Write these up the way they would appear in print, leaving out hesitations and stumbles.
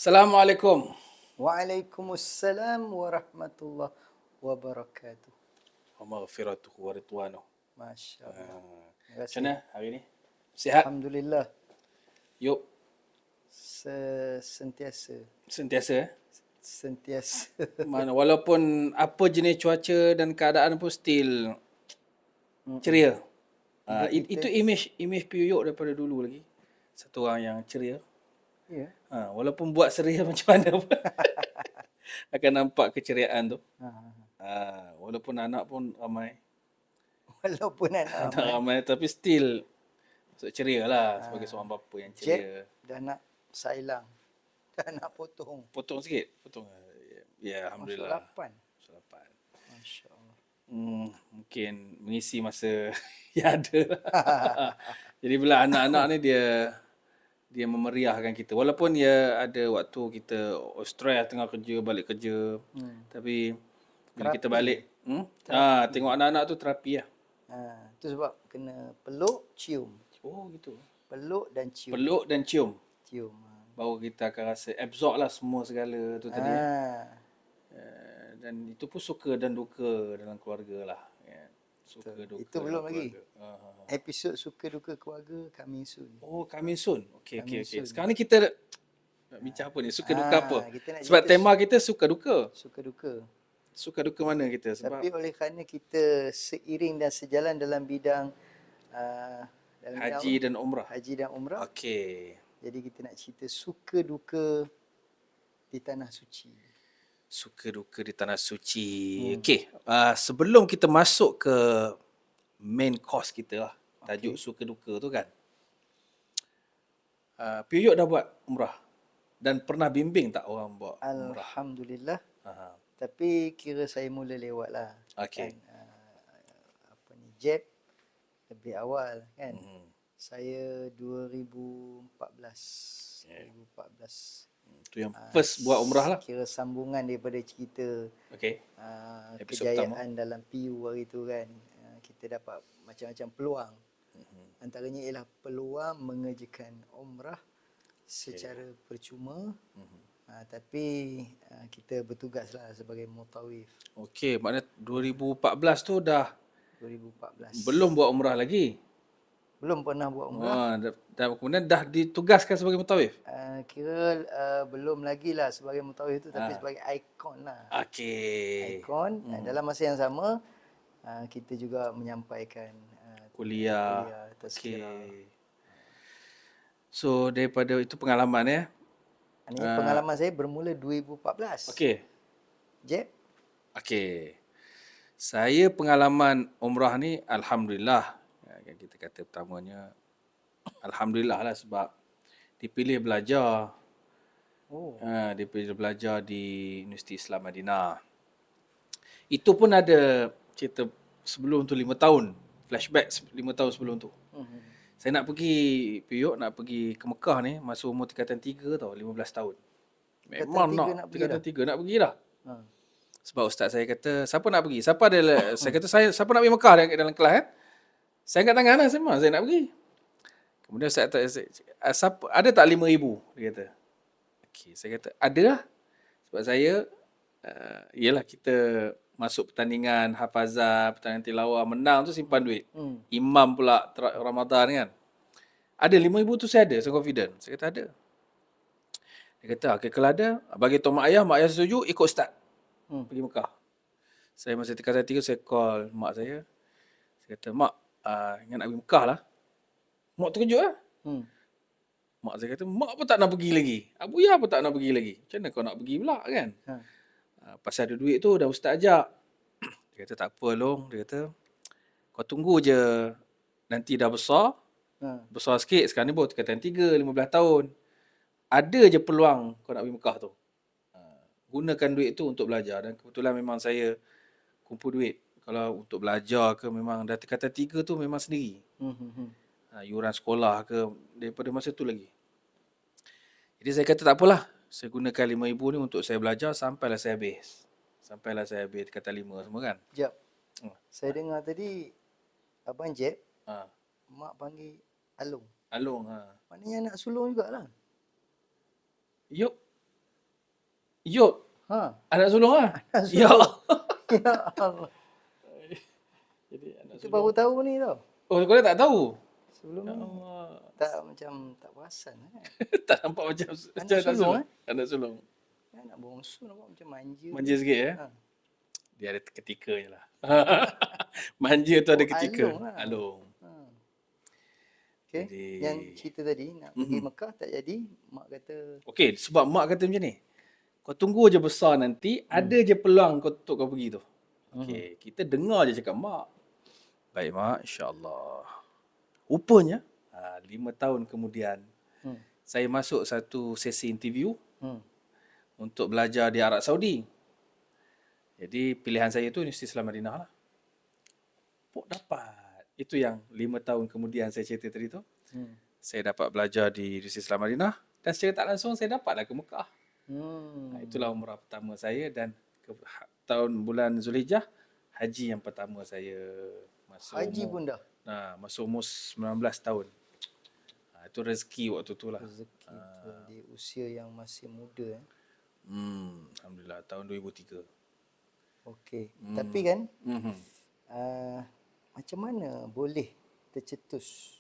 Assalamualaikum. Waalaikumsalam warahmatullahi wabarakatuh. Wa maghfiratuhu wa ridwanuh. Masya Allah. Terima Macam kasih. mana hari ni? Sihat? Alhamdulillah. Yuk, Sentiasa. sentiasa. Sentiasa. Mana walaupun apa jenis cuaca dan keadaan pun still ceria. Hidup Itu kita. image Piyuk daripada dulu lagi. Satu orang yang ceria. Ya. Walaupun buat seria macam mana pun akan nampak keceriaan tu. Walaupun anak pun ramai. Walaupun anak Anak ramai tapi still ceria lah sebagai seorang bapa yang Jet ceria. dah nak sailang. Dah nak potong. Potong sikit, potong. Ya, Masuk alhamdulillah. 8. Masuk 8. Masya Allah. Mungkin mengisi masa yang ada. Jadi bila anak-anak ni dia memeriahkan kita. Walaupun ya ada waktu kita stress tengah kerja, balik kerja. Tapi bila kita balik, tengok anak-anak tu terapi lah. Tu sebab kena peluk, cium. Oh gitu. Peluk dan cium. Peluk dan cium. Cium. Baru kita akan rasa absorb lah semua segala tu tadi. Dan itu pun suka dan duka dalam keluarga lah. Suka duka. Itu belum lagi. keluarga. Episod suka duka keluarga coming soon. Oh, coming soon. Okey. soon. Sekarang ni kita nak bincang apa ni? Suka duka apa? Kita nak Sebab cerita tema kita suka duka. suka duka. Suka duka mana kita? Sebab Tapi oleh kerana kita seiring dan sejalan dalam bidang haji dan umrah. haji dan umrah. Okey. Jadi kita nak cerita suka duka di tanah suci. Suka duka di tanah suci. Okey. Sebelum kita masuk ke main course kita lah. Tajuk suka duka tu kan. Piyuk dah buat umrah. Dan pernah bimbing tak orang buat umrah? Alhamdulillah. Tapi kira saya mula lewat lah. Okey. Jet lebih awal kan. Saya 2014. 2014. Tu yang first buat umrah lah. Kira sambungan daripada cerita Okey. kejayaan dalam PU hari tu kan. Kita dapat macam-macam peluang. Antaranya ialah peluang mengerjakan umrah secara percuma. Tapi kita bertugaslah sebagai mutawif. Okey, maknanya 2014 tu dah 2014. belum buat umrah lagi. Belum pernah buat umrah. Dan kemudian dah ditugaskan sebagai mutawif. Kira belum lagi lah sebagai mutawif tu, tapi sebagai ikon lah. Okey. Ikon. Dalam masa yang sama, kita juga menyampaikan Kuliah. tazkirah. So daripada itu pengalaman ya. Ini pengalaman saya bermula 2014. Okey. Jeb? Okey. Saya pengalaman umrah ni alhamdulillah. Kita kata pertamanya alhamdulillah lah sebab dipilih belajar. Dipilih belajar di Universiti Islam Madinah. Itu pun ada cerita sebelum tu 5 tahun. Flashback 5 tahun sebelum tu. Saya nak pergi Piyuk, nak pergi ke Mekah ni masa umur tingkatan 3 tau, 15 tahun. Memang tingkatan 3 nak pergi dah. Sebab ustaz saya kata, siapa nak pergi? Siapa ada saya kata siapa nak pergi Mekah dalam kelas kan? Saya angkat tangan lah semua, saya nak pergi. Kemudian saya kata, siapa ada tak 5,000? Dia kata. Okey, saya kata ada lah. Sebab saya ialah kita masuk pertandingan hafazah, pertandingan tilawah, menang tu simpan duit. Imam pula Ramadan kan. Ada 5,000 tu saya ada, saya confident. Saya kata ada. Dia kata, okay, kalau ada, bagi tahu mak ayah setuju, ikut ustaz. Pergi Mekah. Saya masa tingkatan 3, saya call mak saya. Saya kata, mak, ingat nak pergi Mekah lah. Mak terkejut lah. Mak saya kata, mak pun tak nak pergi lagi. Abu ya pun tak nak pergi lagi. Macam mana kau nak pergi pula kan? Pasal ada duit tu dah ustaz ajak. Dia kata tak apa Long. Dia kata kau tunggu je nanti dah besar. Besar sikit. Sekarang ni baru tingkatan 3, 15 tahun. Ada je peluang kau nak pergi Mekah tu. Gunakan duit tu untuk belajar. Dan kebetulan memang saya kumpul duit. Kalau untuk belajar ke memang dah tingkatan 3 tu memang sendiri. Yuran sekolah ke daripada masa tu lagi. Jadi saya kata tak apalah. Saya gunakan 5,000 ni untuk saya belajar sampailah saya habis. Sampailah saya habis kata 5 semua kan. Jap. Saya dengar tadi Abang Jeb, mak panggil Along. Along. Maknanya anak sulung jugalah. Yuk. Yo, Ha. anak sulung lah. Anak Ya. sulung. Ya Allah. Jadi anak Kita sulung. baru tahu ni tau. Oh, kau tak tahu? Sebelum Ya ni Allah. tak macam tak perasan kan. Tak nampak macam Anak sulung Anak sulung. Anak bongsu nampak macam manja. Manja sikit ya. Ha. Dia ada ketikanya lah. Manja tu ada ketika. Alung lah. Alung. Ha. Okay. Jadi- Yang cerita tadi nak pergi Mekah tak jadi, mak kata Okey, sebab mak kata macam ni. Kau tunggu je besar nanti, ada je peluang untuk kau pergi tu. Okey, kita dengar je cakap mak. Baik mak, insya-Allah. Rupanya, 5 tahun kemudian, saya masuk satu sesi interview untuk belajar di Arab Saudi. Jadi pilihan saya tu Universiti Islam Madinah lah. Pok dapat. Itu yang 5 tahun kemudian saya cerita tadi tu. Saya dapat belajar di Universiti Islam Madinah dan secara tak langsung saya dapatlah ke Mekah. Itulah umrah pertama saya dan tahun bulan Zulhijjah haji yang pertama saya masuk haji pun dah. masuk umur 19 tahun. Itu rezeki waktu tu lah. Rezeki tu di usia yang masih muda. Alhamdulillah tahun 2003. Okey. Tapi kan macam mana boleh tercetus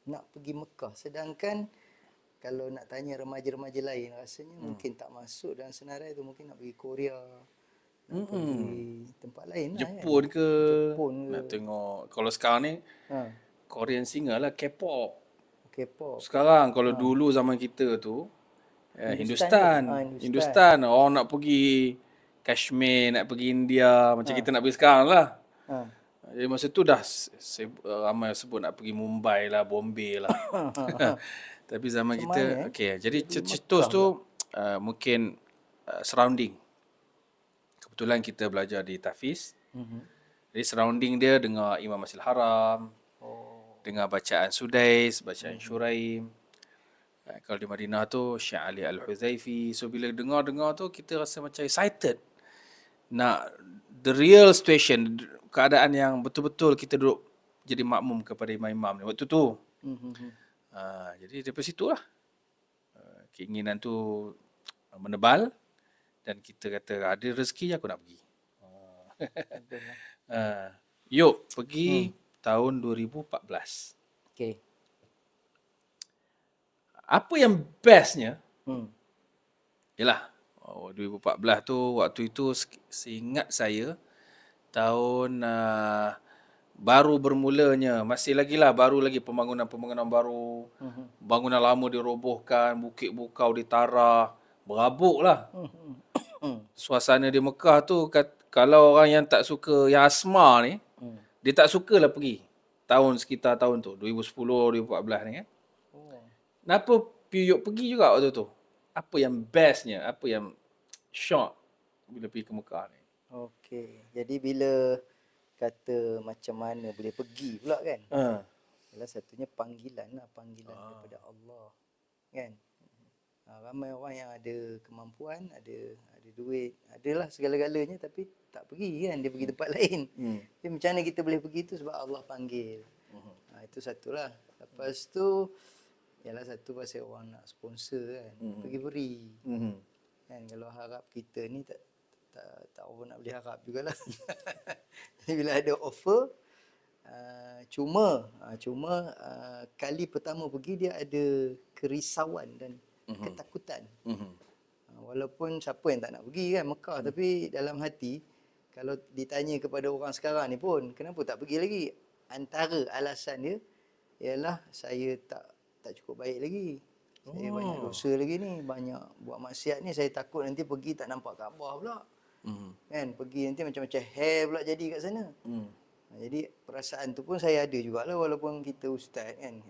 nak pergi Mekah sedangkan kalau nak tanya remaja-remaja lain rasanya mungkin tak masuk dalam senarai tu, mungkin nak pergi Korea, nak pergi tempat lain lah Jepun kan. ke, Jepun ke. nak tengok kalau sekarang ni Korean singer lah, K-pop. K-pop. Sekarang kalau dulu zaman kita tu Hindustan. Orang nak pergi Kashmir, nak pergi India, macam kita nak pergi sekarang lah. Jadi masa tu dah ramai sebut nak pergi Mumbai lah, Bombay lah. Tapi zaman kita, okey. Jadi cetus tu mungkin surrounding. Kebetulan kita belajar di Tafiz. Jadi surrounding dia dengar Imam Masjidil Haram, dengar bacaan Sudais, bacaan Syuraim. Kalau di Madinah tu Syekh Ali Al-Huzaifi. So bila dengar-dengar tu kita rasa macam excited. Nak the real situation, keadaan yang betul-betul kita duduk jadi makmum kepada imam-imam ni waktu tu. Jadi daripada situlah keinginan tu menebal dan kita kata ada rezeki aku nak pergi. Yuk pergi tahun 2014. Okey. Apa yang bestnya? Yalah, 2014 tu waktu itu seingat saya tahun baru bermulanya, masih lagi lah baru lagi pembangunan baru. Bangunan lama dirobohkan, bukit bukau ditarah, berabuk lah. Suasana di Mekah tu kalau orang yang tak suka, yang asma ni, dia tak sukalah pergi. Sekitar tahun tu, 2010, 2014 ni kan. Kenapa Piyuk pergi juga waktu tu? Apa yang bestnya, apa yang shock bila pergi ke Mekah ni? Okey. Jadi bila kata macam mana boleh pergi pula kan? Ialah satunya panggilan daripada Allah. Kan? Ramai orang yang ada kemampuan, ada duit, adalah segala-galanya tapi tak pergi kan, dia pergi tempat lain. Tapi macam mana kita boleh pergi tu sebab Allah panggil. Itu satulah. Lepas tu ialah satu pasal orang nak sponsor kan, pergi beri. Kan kalau harap kita ni tak orang nak boleh harap jugalah. Bila ada offer cuma kali pertama pergi dia ada kerisauan dan ketakutan. Walaupun siapa yang tak nak pergi kan Mekah, tapi dalam hati kalau ditanya kepada orang sekarang ni pun kenapa tak pergi lagi, antara alasan dia ialah saya tak cukup baik lagi. Saya banyak dosa lagi ni, banyak buat maksiat ni, saya takut nanti pergi tak nampak Kaabah pula. Kan pergi nanti macam-macam hair pula jadi kat sana. Jadi perasaan tu pun saya ada jugalah walaupun kita ustaz kan.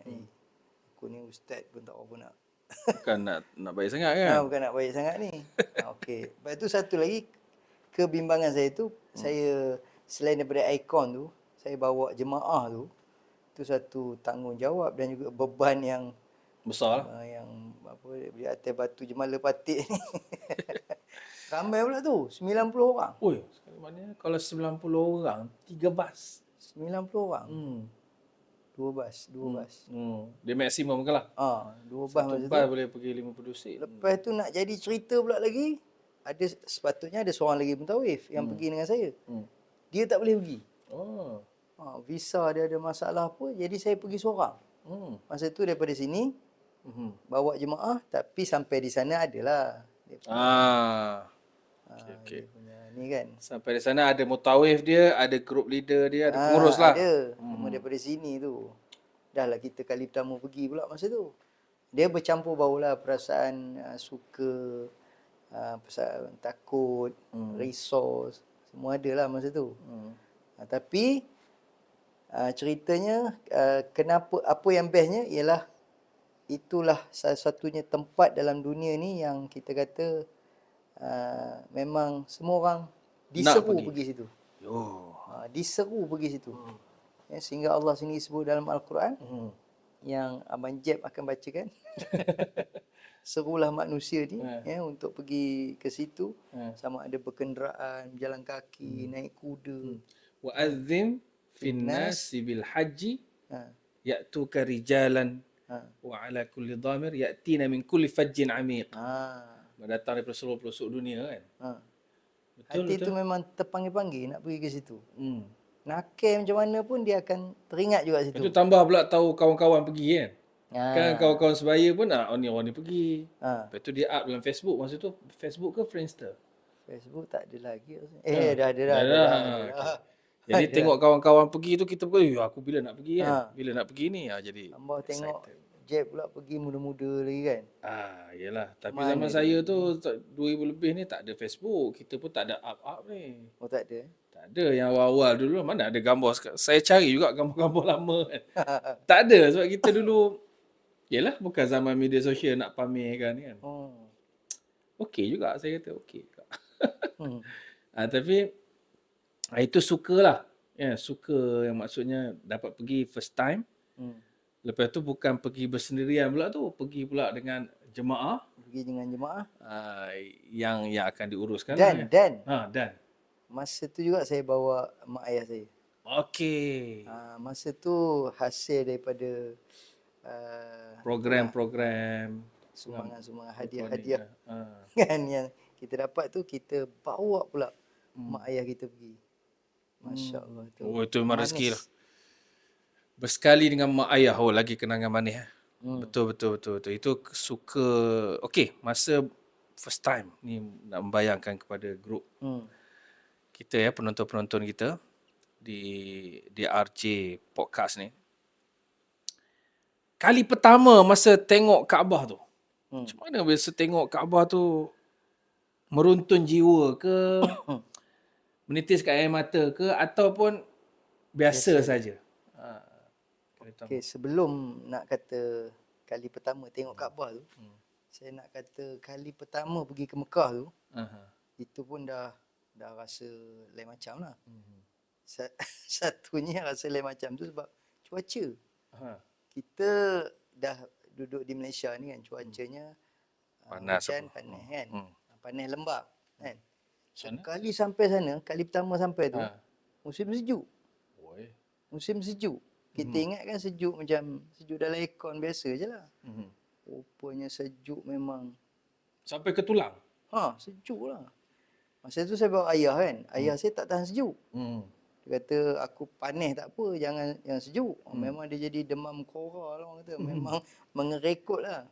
Aku ni ustaz pun tak apa nak. Bukan nak baik sangat kan? Bukan nak baik sangat ni. Okey. Lepas tu satu lagi kebimbangan saya tu, saya selain daripada ikon tu, saya bawa jemaah tu, itu satu tanggungjawab dan juga beban yang besar lah. Yang apa di atas batu jemala patik ni. Ramai pula tu, 90 orang. Oi, maknanya kalau 90 orang, 3 bas. 90 orang. 2 bas. Dia maksimum ke lah. 2 bas macam tu. Satu bas boleh pergi 50 sen. Lepas tu nak jadi cerita pula lagi, sepatutnya ada seorang lagi mutawif yang pergi dengan saya. Dia tak boleh pergi. Oh. Visa dia ada masalah apa, jadi saya pergi seorang. Masa tu daripada sini bawa jemaah, tapi sampai di sana adalah dia punya, Okay. dia punya ni kan. Sampai di sana ada mutawif dia, ada group leader dia, ada pengurus lah. Ada. Cuma daripada sini tu. Dah lah kita kali pertama pergi pula masa tu. Dia bercampur barulah perasaan suka, perasaan takut, resource, semua ada lah masa tu. Tapi ceritanya kenapa, apa yang bestnya ialah itulah salah satunya tempat dalam dunia ni yang kita kata memang semua orang diseru pergi situ. Diseru pergi situ. Ya, sehingga Allah sendiri sebut dalam Al-Quran yang Abang Jeb akan bacakan. Serulah manusia ni untuk pergi ke situ, sama ada berkenderaan, berjalan kaki, naik kuda. Wa adzim finnasi bil haji ya'tuka rijalan wa ala kulli dhamir ya'tina min kulli fajjin amiq. Datang daripada seluruh pelosok dunia kan. Hati tu memang terpanggil-panggil nak pergi ke situ. Nakal macam mana pun dia akan teringat juga situ. Itu tambah pula tahu kawan-kawan pergi kan. Kan kawan-kawan sebaya pun orang ni pergi. Lepas tu dia up dalam Facebook. Masa tu Facebook ke Friendster? Facebook tak ada lagi. Dah ada. Jadi tengok kawan-kawan pergi tu kita pun aku bila nak pergi kan. Bila nak pergi ni jadi tambah tengok Jeb pula pergi muda-muda lagi kan. Yelah. Tapi zaman saya tu 2000 lebih ni tak ada Facebook. Kita pun tak ada up-up ni. Oh tak ada? Tak ada. Yang awal-awal dulu mana ada gambar. Saya cari juga gambar-gambar lama kan. Tak ada sebab kita dulu yelah bukan zaman media sosial nak pamerkan kan. Okey juga saya kata okey juga. Tapi itu sukalah. Ya, suka yang maksudnya dapat pergi first time. Lepas tu bukan pergi bersendirian pula tu, pergi pula dengan jemaah. Pergi dengan jemaah. Yang akan diuruskan. Dan. Dan. Masa tu juga saya bawa mak ayah saya. Okey. Masa tu hasil daripada program-program. Sumbangan-sumbangan hadiah-hadiah. Kan yang kita dapat tu, kita bawa pula mak ayah kita pergi. Masya Allah tu. Itu memang rezeki lah. Bersekali dengan mak ayah, lagi kenangan manis. Betul. Itu suka. Okey, masa first time ni nak membayangkan kepada grup kita ya, penonton-penonton kita di RJ podcast ni. Kali pertama masa tengok Kaabah tu. Macam mana biasa tengok Kaabah tu meruntun jiwa ke, menitiskan air mata ke, ataupun biasa saja? Okey, sebelum nak kata kali pertama tengok Kaabah tu, saya nak kata kali pertama pergi ke Mekah tu, itu pun dah rasa lain macam lah. Satunya rasa lain macam tu sebab cuaca. Kita dah duduk di Malaysia ni kan, cuacanya panas, hujan, panas kan. Panas lembap kan. Sekali sampai sana, kali pertama sampai tu, musim sejuk. Musim sejuk. Kita ingat kan sejuk macam sejuk dalam aircon biasa je lah. Rupanya sejuk memang. Sampai ke tulang? Sejuk lah. Masa tu saya bawa ayah kan. Ayah saya tak tahan sejuk. Dia kata aku panas tak apa, jangan yang sejuk. Memang dia jadi demam kora lah orang kata. Memang mengerekut lah.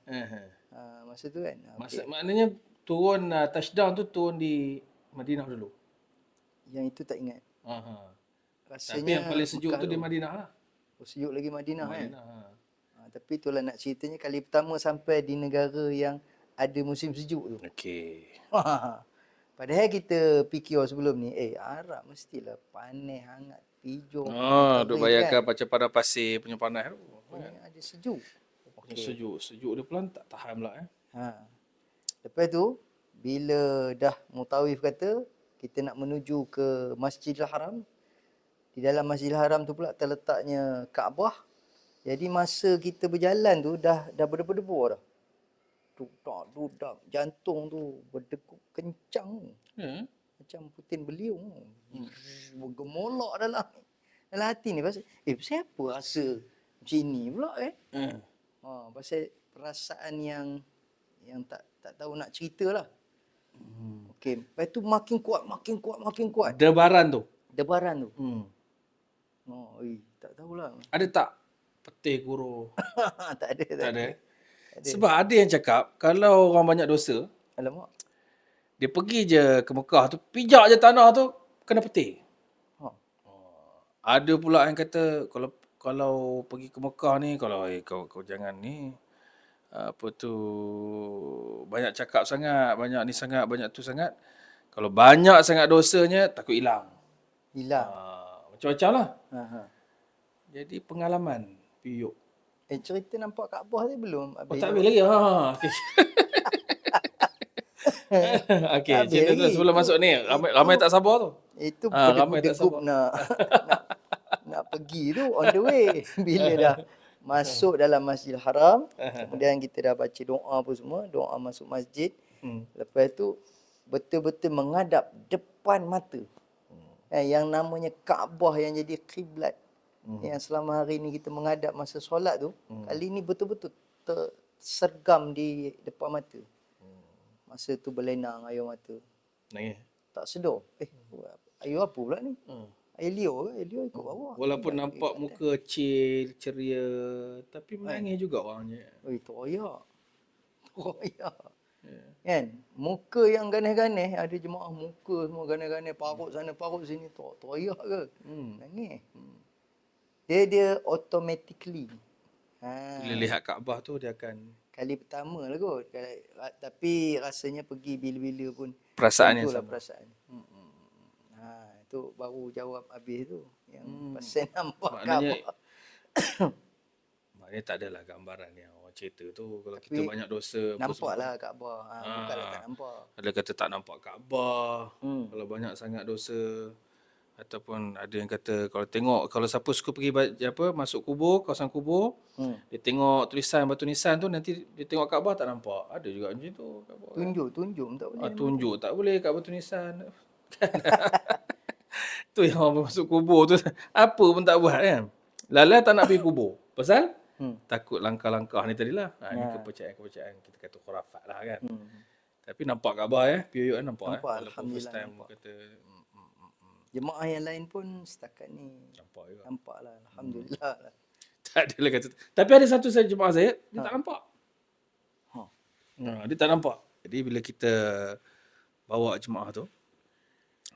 Masa tu kan. Maknanya turun touchdown tu turun di Madinah dulu? Yang itu tak ingat. Rasanya tapi yang paling sejuk tu di Madinah lah. Sejuk lagi Madinah kan. Tapi itulah nak ceritanya kali pertama sampai di negara yang ada musim sejuk tu. Okey. Padahal kita fikir sebelum ni, Arab mestilah panas, hangat, hijau. Duk bayangkan macam padang pasir punya panas tu. Ada sejuk. Sejuk dia pula tak tahan pula. Lepas tu, bila dah mutawif kata, kita nak menuju ke Masjidil Haram. Di dalam Masjidil Haram tu pula terletaknya Kaabah. Jadi masa kita berjalan tu dah berdebar-debar dah. Dudak, jantung tu berdegup kencang. Macam putin beliung. Bergemolak dalam hati ni. Pasal, siapa rasa macam ni pula pasal perasaan yang tak tahu nak cerita lah. Okey. Lepas tu makin kuat, makin kuat, makin kuat. Debaran tu. Debaran tu. Oh, tak tahulah. Ada tak petir guru? Tak ada, Tak ada. tak ada. Sebab ada yang cakap kalau orang banyak dosa, Alamak. dia pergi je ke Mekah tu, pijak je tanah tu, kena petir. Ha. Ada pula yang kata kalau pergi ke Mekah ni, kalau kau jangan ni, apa tu, banyak cakap sangat, banyak ni sangat, banyak tu sangat. Kalau banyak sangat dosanya, takut hilang. Hilang. Macam-macam lah. Ha. Jadi pengalaman piuk. Cerita nampak Kaabah ni belum Oh habis. tak habis lagi. Okay. Okay, Habis cerita tu lagi. sebelum masuk ni. Ramai tak sabar tu. Itu Ramai tak berdegup-degup sabar. nak pergi tu on the way. Bila dah masuk dalam Masjidil Haram, kemudian kita dah baca doa apa semua, doa masuk masjid. Lepas tu betul-betul menghadap depan mata. Yang namanya Kaabah yang jadi kiblat. Yang selama hari ni kita menghadap masa solat tu, kali ni betul-betul tersergam di depan mata. Masa tu berlenang air mata. Nangis. Tak sedar. Air apa pula ni? Air liur ke? Air liur ikut bawah. Walaupun nampak muka chill, ceria, tapi menangis juga orangnya. Toyak. Kan? Muka yang ganas-ganas, ada jemaah muka semua ganas-ganas, parut sana, parut sini, toyak ke? Nangis. Dia automatically. Bila lihat Kaabah tu dia akan Kali pertama lah kot. Tapi rasanya pergi bila-bila pun. perasaan yang tentulah sama. perasaan. Itu baru jawab habis tu. Yang pasal nampak Maknanya Kaabah. tak adalah gambaran yang orang cerita tu. Kalau kita banyak dosa. Nampak lah Kaabah. Bukanlah tak nampak. Ada kata tak nampak Kaabah. Kalau banyak sangat dosa. Ataupun ada yang kata kalau siapa suka pergi masuk kubur, kawasan kubur, dia tengok tulisan batu nisan tu, nanti dia tengok Kaabah tak nampak. Ada juga macam tu Kaabah. Tunjuk tak boleh. Tunjuk tak boleh kat batu nisan. Tu yang orang masuk kubur tu apa pun tak buat kan. Lala tak nak pergi kubur. Pasal takut langkah-langkah ni tadilah. Ini kepercayaan kita kata khurafat lah kan. Tapi nampak Kaabah piuk nampak. Walaupun first time kata Jemaah yang lain pun setakat ni nampak juga. Nampak lah. Alhamdulillah lah. Tak adalah kata. Tapi ada satu jemaah saya, dia tak nampak. Dia tak nampak. Jadi bila kita bawa jemaah tu,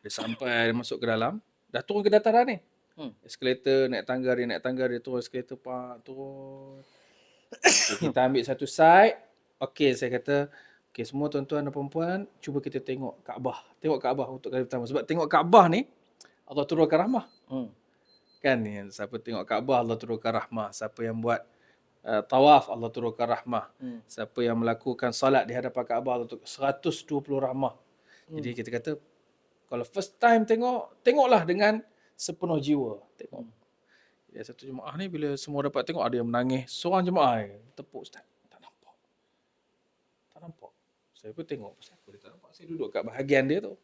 dia sampai, dia masuk ke dalam, dah turun ke dataran ni. Eskalator, naik tangga, dia turun eskalator, turun. Okay, kita ambil satu side. Okey, saya kata, okey semua tuan-tuan dan puan-puan, cuba kita tengok Kaabah. Tengok Kaabah untuk kali pertama. Sebab tengok Kaabah ni, Allah turunkan rahmah. Kan ni, siapa tengok Kaabah, Allah turunkan rahmah. Siapa yang buat tawaf, Allah turunkan rahmah. Siapa yang melakukan salat di hadapan Kaabah, Allah turunkan 120 rahmah. Jadi kita kata, kalau first time tengoklah dengan sepenuh jiwa. Tengok. Ya, satu jemaah ni bila semua dapat tengok, ada yang menangis. Seorang jemaah tepuk, Ustaz, tak nampak. Saya pun tengok, siapa dia tak nampak. Saya duduk kat bahagian dia tu.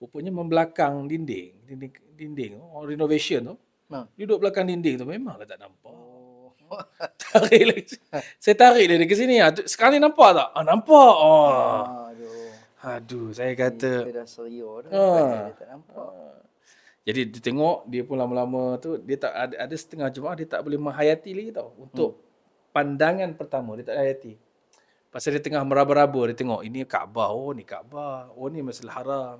Rupanya membelakang dinding renovation tu. Duduk belakang dinding tu memanglah tak nampak. Tarik lagi. Saya tarik dia ke sini. Sekarang ni nampak tak? Nampak. Aduh, saya kata. Kita dah serio dah. Dia tak nampak. Jadi dia tengok, dia pun lama-lama tu, dia tak ada setengah jemaah dia tak boleh menghayati lagi tau. Untuk pandangan pertama, dia tak hayati. Pasal dia tengah meraba-raba, dia tengok, ini Kaabah, ni Kaabah, ni Masjidil Haram.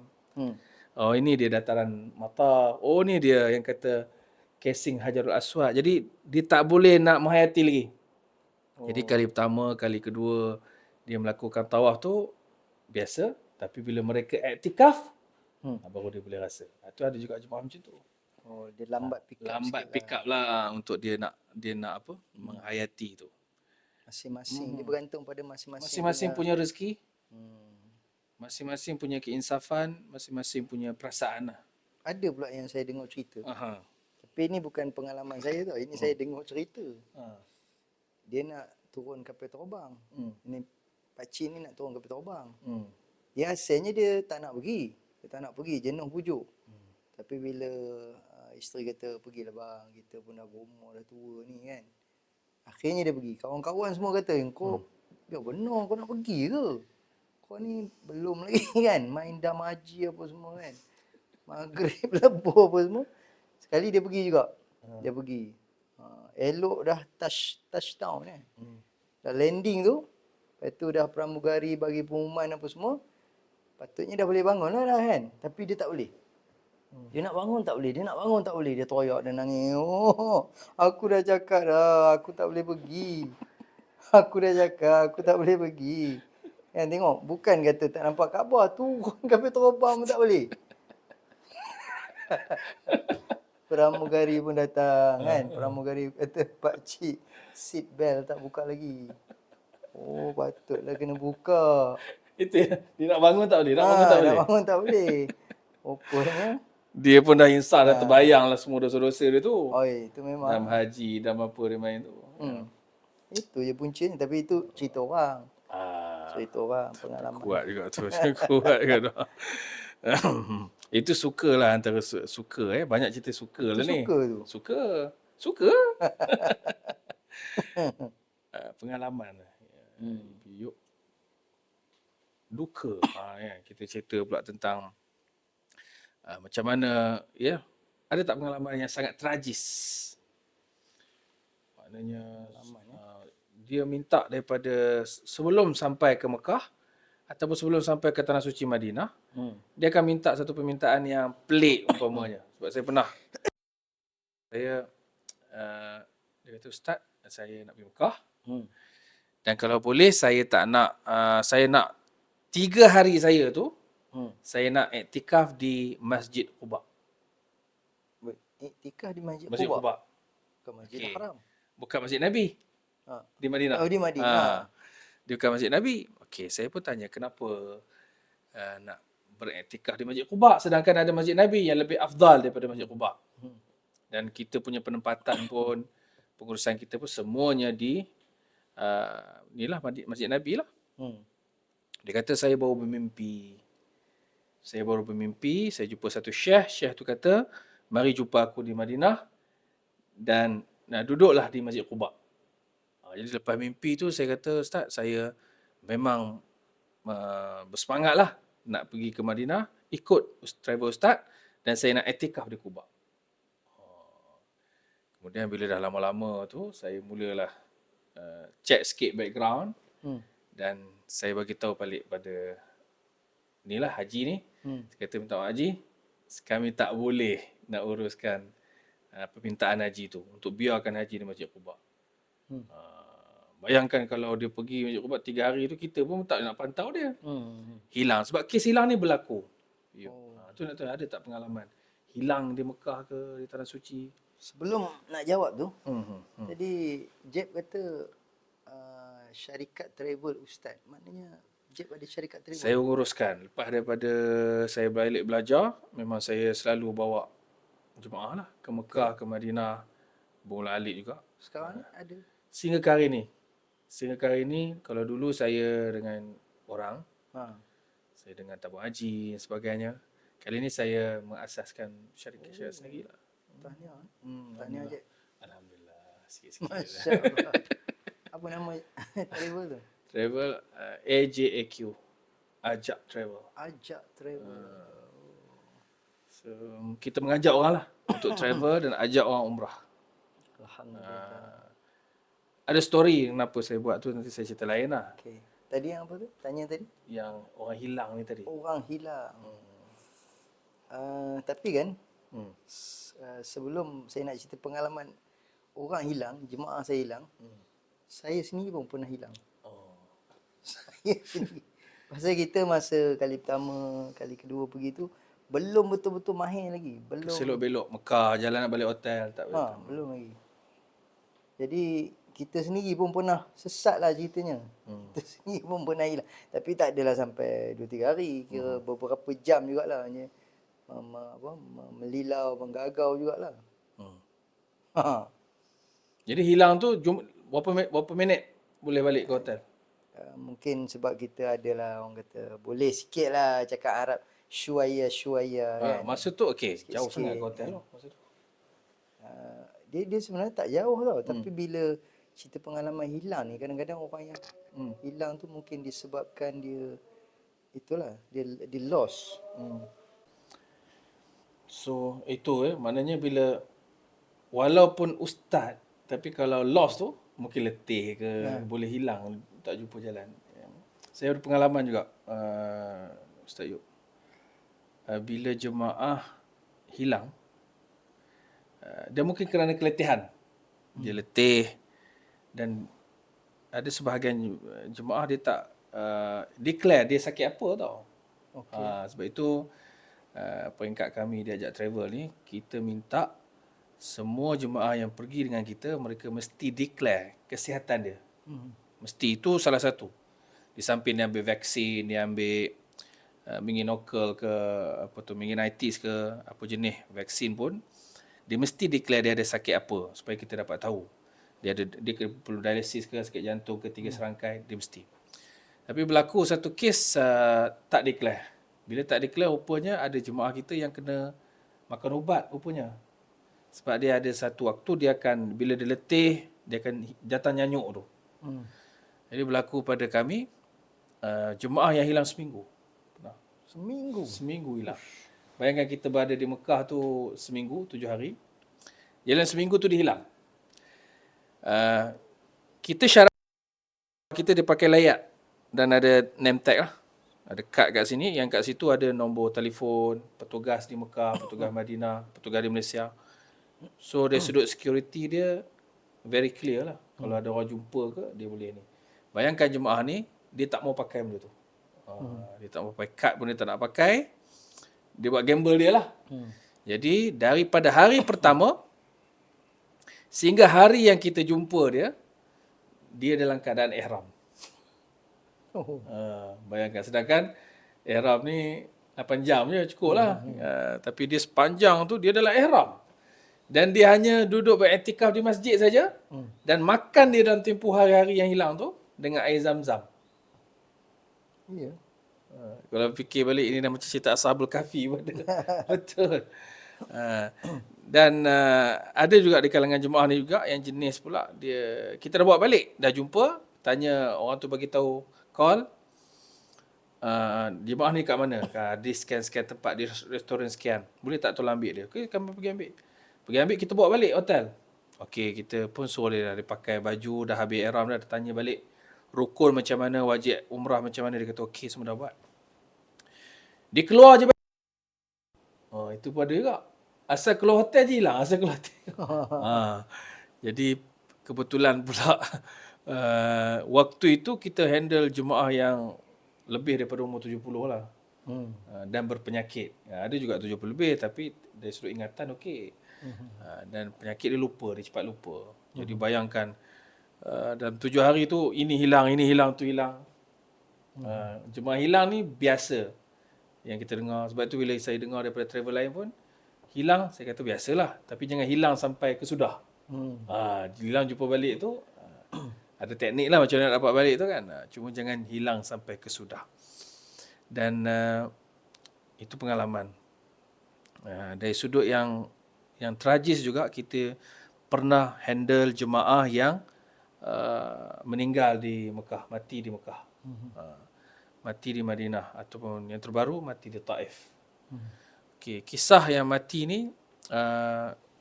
Ini dia dataran mata. Ni dia yang kata casing Hajarul Aswad. Jadi dia tak boleh nak menghayati lagi. Jadi kali pertama, kali kedua dia melakukan tawaf tu biasa, tapi bila mereka iktikaf baru dia boleh rasa. Itu ada juga jemaah macam tu. Dia lambat pick up lah untuk dia nak apa? Menghayati tu. Masing-masing dia bergantung pada masing-masing. Masing-masing punya rezeki. Masing-masing punya keinsafan, masing-masing punya perasaan lah. Ada pula yang saya dengar cerita. Tapi ini bukan pengalaman saya tau. Ini saya dengar cerita. Dia nak turun kapal terbang. Ini pakcik ni nak turun kapal terbang. Dia asalnya dia tak nak pergi. Dia tak nak pergi, jenuh pujuk. Tapi bila isteri kata, pergilah bang, kita pun dah berumur, dah tua ni kan. Akhirnya dia pergi. Kawan-kawan semua kata, kau benar kau nak pergi ke? kau ni belum lagi kan main dam haji apa semua kan. Maghrib lebur apa semua. Sekali dia pergi juga. Dia pergi. Elok dah touchdown kan. Dah landing tu. Lepas tu dah pramugari bagi pengumuman apa semua. Patutnya dah boleh bangun lah dah kan. Tapi dia tak boleh. Dia nak bangun tak boleh. Dia nak bangun tak boleh. Dia toyak dan nangis. Oh, aku dah cakap dah. Aku tak boleh pergi. Aku dah cakap aku tak boleh pergi. Kan tengok. Bukan kata tak nampak Kaabah. Turun kapal terbang pun tak boleh. Pramugari pun datang kan. Pramugari kata pakcik seat belt tak buka lagi. Oh patutlah kena buka. Itu ya. Dia nak bangun tak boleh. Nak bangun tak Nak boleh. bangun tak boleh. Rupanya. Dia pun dah insaf, dah terbayang lah semua dosa-dosa dia tu. Oi, itu memang. Dalam haji, dalam apa dia main tu. Itu je puncanya. Tapi itu cerita orang. Ah, Cerita orang, pengalaman. kuat juga tu. Kuat juga tu. Itu suka lah antara suka Banyak cerita suka Itu lah ni. suka tu. Suka. Pengalaman. Yuk. Duka. Ya. Kita cerita pula tentang macam mana, ya, ada tak pengalaman yang sangat tragis? Maknanya dia minta daripada sebelum sampai ke Mekah ataupun sebelum sampai ke Tanah Suci Madinah, dia akan minta satu permintaan yang pelik umpamanya. Sebab saya pernah, dia kata, Ustaz, saya nak pergi Mekah. Dan kalau boleh saya tak nak, saya nak 3 hari saya tu, saya nak iktikaf di Masjid Quba. Iktikaf di Masjid Masjid Quba. Quba. Bukan Masjid Haram. Bukan Masjid Nabi. Di Madinah. Oh, di Madinah. Dia bukan Masjid Nabi. Okey, saya pun tanya kenapa nak beriktikaf di Masjid Quba sedangkan ada Masjid Nabi yang lebih afdal daripada Masjid Quba. Dan kita punya penempatan pun, pengurusan kita pun semuanya di inilah Masjid Nabi lah. Dia kata saya baru bermimpi. Saya jumpa satu syekh tu kata, mari jumpa aku di Madinah dan duduklah di Masjid Quba. Jadi lepas mimpi tu saya kata, Ustaz, saya memang bersemangatlah nak pergi ke Madinah, ikut travel Ustaz dan saya nak iktikaf di Quba. Kemudian bila dah lama-lama tu, saya mulalah check sikit background dan saya bagi tahu balik pada inilah haji ni. Saya kata, minta haji, kami tak boleh nak uruskan permintaan haji tu untuk biarkan haji di Masjid Quba. Bayangkan kalau dia pergi Masjid Quba 3 hari tu, kita pun tak nak pantau dia. Hilang. Sebab kes hilang ni berlaku. Tu nak tahu ada tak pengalaman hilang di Mekah ke di Tanah Suci? Sebelum nak jawab tu, tadi Jeb kata syarikat travel Ustaz. Maknanya Jeb ada syarikat travel. Saya uruskan. Lepas daripada saya balik belajar, memang saya selalu bawa jemaah lah ke Mekah, ke Madinah, bolak-alik juga. Sekarang ni ada. Sehingga ke hari ni, kalau dulu saya dengan orang, saya dengan tabung haji dan sebagainya. Kali ni saya mengasaskan syarikat sendiri lah. Tahniah. Tahniah Jeb. Alhamdulillah. Sikit-sikit. Masya-Allah. Apa nama travel tu? Travel AJAQ. Ajak Travel. Ajak Travel. So, kita mengajak orang lah untuk travel dan ajak orang umrah. Alhamdulillah. Ada story kenapa saya buat tu, nanti saya cerita lain lah. Okey. Tadi yang apa tu? Tanya tadi? Yang orang hilang ni tadi. Orang hilang. Tapi kan, sebelum saya nak cerita pengalaman orang hilang, jemaah saya hilang, saya sendiri pun pernah hilang. Saya sendiri. Pasal kita masa kali pertama, kali kedua pergi tu, belum betul-betul mahir lagi. Belum. Selok-belok Mekah, jalan nak balik hotel. Tak belum lagi. Jadi, kita sendiri pun pernah sesat lah ceritanya. Kita sendiri pun pernah hilang. Tapi tak adalah sampai 2-3 hari. Kira beberapa jam jugalah. Hanya melilau, menggagau jugalah. Jadi hilang tu berapa minit boleh balik ke hotel? Mungkin sebab kita adalah orang kata boleh sikit lah cakap Arab syuaya kan. Masa tu okey, jauh sangat ke hotel tu masa tu. Dia sebenarnya tak jauh tau, tapi bila cerita pengalaman hilang ni kadang-kadang orang yang hilang tu mungkin disebabkan dia itulah dia lost. So itu maknanya bila walaupun ustaz tapi kalau lost tu mungkin letih ke, boleh hilang, tak jumpa jalan. Saya ada pengalaman juga Ustaz Yub. Bila jemaah hilang, dia mungkin kerana keletihan. Dia letih dan ada sebahagian jemaah dia tak declare dia sakit apa tau. Sebab itu peringkat kami diajak travel ni, kita minta semua jemaah yang pergi dengan kita, mereka mesti declare kesihatan dia. Mesti, itu salah satu. Di samping dia ambil vaksin, dia ambil menginokal ke, meningitis ke, apa jenis vaksin pun, dia mesti declare dia ada sakit apa, supaya kita dapat tahu. Dia perlu dialisis ke, sakit jantung ke, 3 serangkai, dia mesti. Tapi berlaku satu kes tak declare. Bila tak declare, rupanya ada jemaah kita yang kena makan ubat rupanya. Sebab dia ada satu waktu dia akan, bila dia letih, dia akan datang nyanyuk tu. Jadi berlaku pada kami, jemaah yang hilang seminggu. Seminggu hilang. Bayangkan kita berada di Mekah tu seminggu, 7 hari. Dalam seminggu tu dia hilang. Kita syarat kita dia pakai layak dan ada name tag lah. Ada kad kat sini, yang kat situ ada nombor telefon petugas di Mekah, petugas Madinah, petugas di Malaysia. So dari sudut security dia very clear lah. Kalau ada orang jumpa ke, dia boleh ni. Bayangkan jemaah ni, dia tak mau pakai benda tu. Dia tak mau pakai kad pun dia tak nak pakai. Dia buat gamble dia lah. Jadi daripada hari pertama sehingga hari yang kita jumpa dia, dia dalam keadaan ihram. Bayangkan, sedangkan ihram ni 8 jam je cukup lah. Tapi dia sepanjang tu dia dalam ihram. Dan dia hanya duduk beriktikaf di masjid saja. Dan makan dia dalam tempoh hari-hari yang hilang tu dengan air zam-zam. Ya. Kalau fikir balik, ini dah macam cerita Ashabul Kahfi pada. Betul. Dan ada juga di kalangan jemaah ni juga yang jenis pula, dia kita dah bawa balik, dah jumpa, tanya orang tu bagi tahu, call, jemaah ni kat mana? Di sekian-sekian tempat, di restoran sekian. Boleh tak tolong ambil dia? Okay, kami pergi ambil. Pergi ambil, kita bawa balik hotel. Okey, kita pun suruh dia pakai baju, dah habis ihram dah, tanya balik rukun macam mana, wajib umrah macam mana, dia kata okey, semua dah buat. Dia keluar je. Itu pun ada juga. Asal keluar hotel je hilang, asal keluar hotel. Jadi kebetulan pula waktu itu kita handle jemaah yang lebih daripada umur 70 lah. Dan berpenyakit. Ada juga 70 lebih tapi dari sudut ingatan okey. Dan penyakit dia lupa, dia cepat lupa. Jadi bayangkan dalam 7 hari tu ini hilang, tu hilang. Jemaah hilang ni biasa yang kita dengar. Sebab tu bila saya dengar daripada travel lain pun, hilang saya kata biasalah, tapi jangan hilang sampai kesudah. Hilang jumpa balik tu ada teknik lah macam mana nak dapat balik tu kan. Cuma jangan hilang sampai kesudah. Dan itu pengalaman. Dari sudut yang tragis juga, kita pernah handle jemaah yang meninggal di Mekah, mati di Mekah. Mati di Madinah, ataupun yang terbaru mati di Taif. Okay, kisah yang mati ni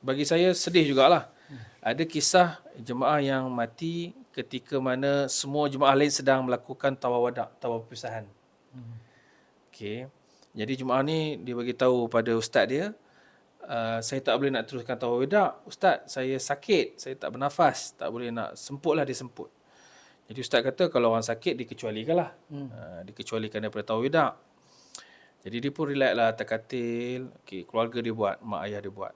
bagi saya sedih jugalah. Ada kisah jemaah yang mati ketika mana semua jemaah lain sedang melakukan tawaf wada', tawaf perpisahan. Okay. Jadi jemaah ni dia bagi tahu pada ustaz dia, saya tak boleh nak teruskan tawaf wada'. Ustaz, saya sakit, saya tak bernafas, tak boleh nak, semputlah dia semput. Jadi ustaz kata kalau orang sakit dikecualikanlah. Dikecualikan daripada tawaf wada'. Jadi dia pun relax lah atas katil. Okay, keluarga dia buat, mak ayah dia buat.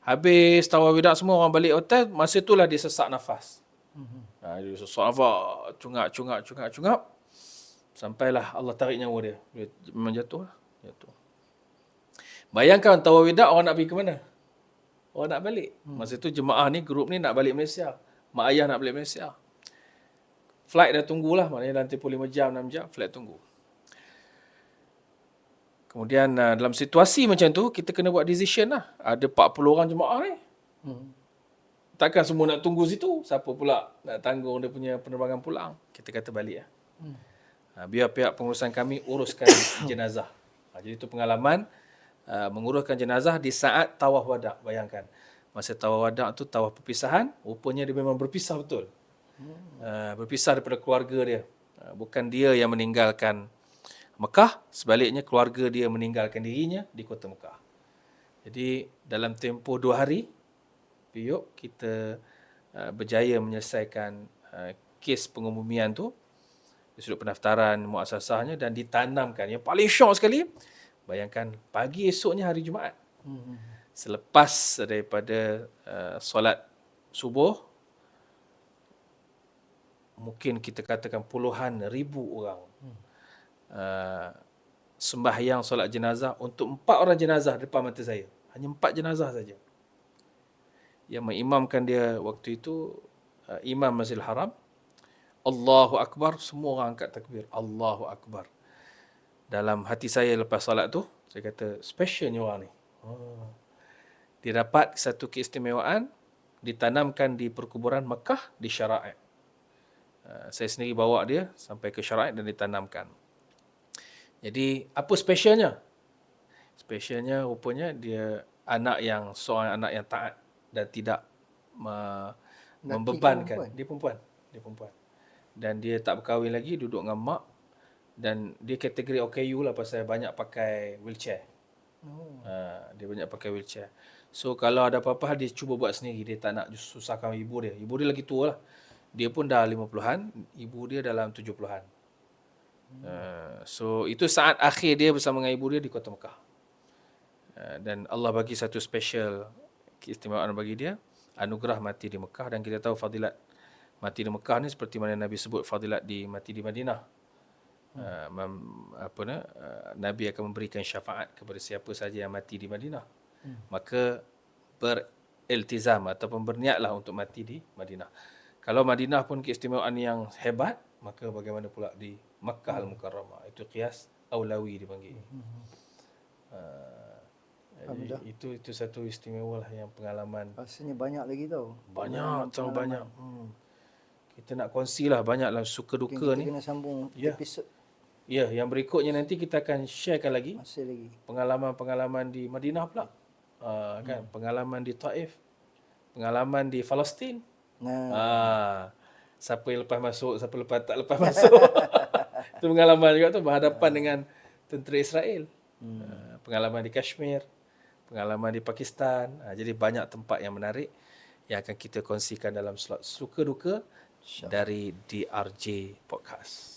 Habis tawaf wada' semua, orang balik hotel, masa itulah dia sesak nafas. Dia sesak nafas, cungap. Sampailah Allah tarik nyawa dia. Dia memang jatuh lah. Bayangkan tawaf wada' orang nak pergi ke mana? Orang nak balik. Masa tu jemaah ni, grup ni nak balik Malaysia. Mak ayah nak balik Malaysia. Flight dah tunggulah, maknanya dalam tempoh 5 jam, 6 jam, flight tunggu. Kemudian dalam situasi macam tu, kita kena buat decision lah. Ada 40 orang jemaah ni. Takkan semua nak tunggu situ. Siapa pula nak tanggung dia punya penerbangan pulang? Kita kata balik lah. Biar pihak pengurusan kami uruskan jenazah. Jadi itu pengalaman menguruskan jenazah di saat tawaf wada'. Bayangkan, masa tawaf wada' tu tawaf perpisahan, rupanya dia memang berpisah betul. Berpisah daripada keluarga dia. Bukan dia yang meninggalkan Mekah, sebaliknya keluarga dia meninggalkan dirinya di kota Mekah. Jadi dalam tempoh 2 hari, Piuk, kita berjaya menyelesaikan kes pengumumian tu di sudut pendaftaran muasasahnya dan ditanamkan. Yang paling syok sekali, bayangkan pagi esoknya hari Jumaat. Selepas daripada solat subuh, mungkin kita katakan puluhan ribu orang sembahyang solat jenazah untuk 4 orang jenazah depan mata saya. Hanya 4 jenazah saja. Yang mengimamkan dia waktu itu Imam Masjidil Haram. Allahu Akbar, semua orang angkat takbir. Allahu Akbar. Dalam hati saya lepas solat tu, saya kata, specialnya orang ni. Dia dapat satu keistimewaan, ditanamkan di perkuburan Mekah di Syara'id. Saya sendiri bawa dia sampai ke Syara'id dan ditanamkan. Jadi, apa specialnya? Specialnya rupanya dia seorang anak yang taat dan tidak membebankan. Dia perempuan. Dan dia tak berkahwin lagi, duduk dengan mak. Dan dia kategori OKU lah pasal banyak pakai wheelchair. Dia banyak pakai wheelchair. So kalau ada apa-apa dia cuba buat sendiri. Dia tak nak susahkan ibu dia. Ibu dia lagi tua lah. Dia pun dah 50-an, ibu dia dalam 70-an. So itu saat akhir dia bersama dengan ibu dia di kota Mekah. Dan Allah bagi satu special keistimewaan bagi dia, anugerah mati di Mekah. Dan kita tahu fadilat mati di Mekah ni seperti mana Nabi sebut fadilat mati di Madinah. Nabi akan memberikan syafaat kepada siapa saja yang mati di Madinah. Maka beriltizam ataupun berniatlah untuk mati di Madinah. Kalau Madinah pun keistimewaan yang hebat, maka bagaimana pula di Makkah Al-Mukarramah? Itu qiyas aulawi dipanggil. Itu satu istimewa lah yang pengalaman. Rasanya banyak lagi tau. Banyak. Kita nak kongsi lah banyak lah suka duka ni. Kita kena sambung episod. Ya, yang berikutnya nanti kita akan sharekan lagi. Masih lagi. Pengalaman-pengalaman di Madinah pula. Kan, pengalaman di Taif, pengalaman di Palestin. Siapa yang lepas masuk, siapa lepas tak lepas masuk. Itu pengalaman juga tu berhadapan dengan tentera Israel. Pengalaman di Kashmir, pengalaman di Pakistan. Jadi banyak tempat yang menarik yang akan kita kongsikan dalam slot suka duka dari DRJ Podcast.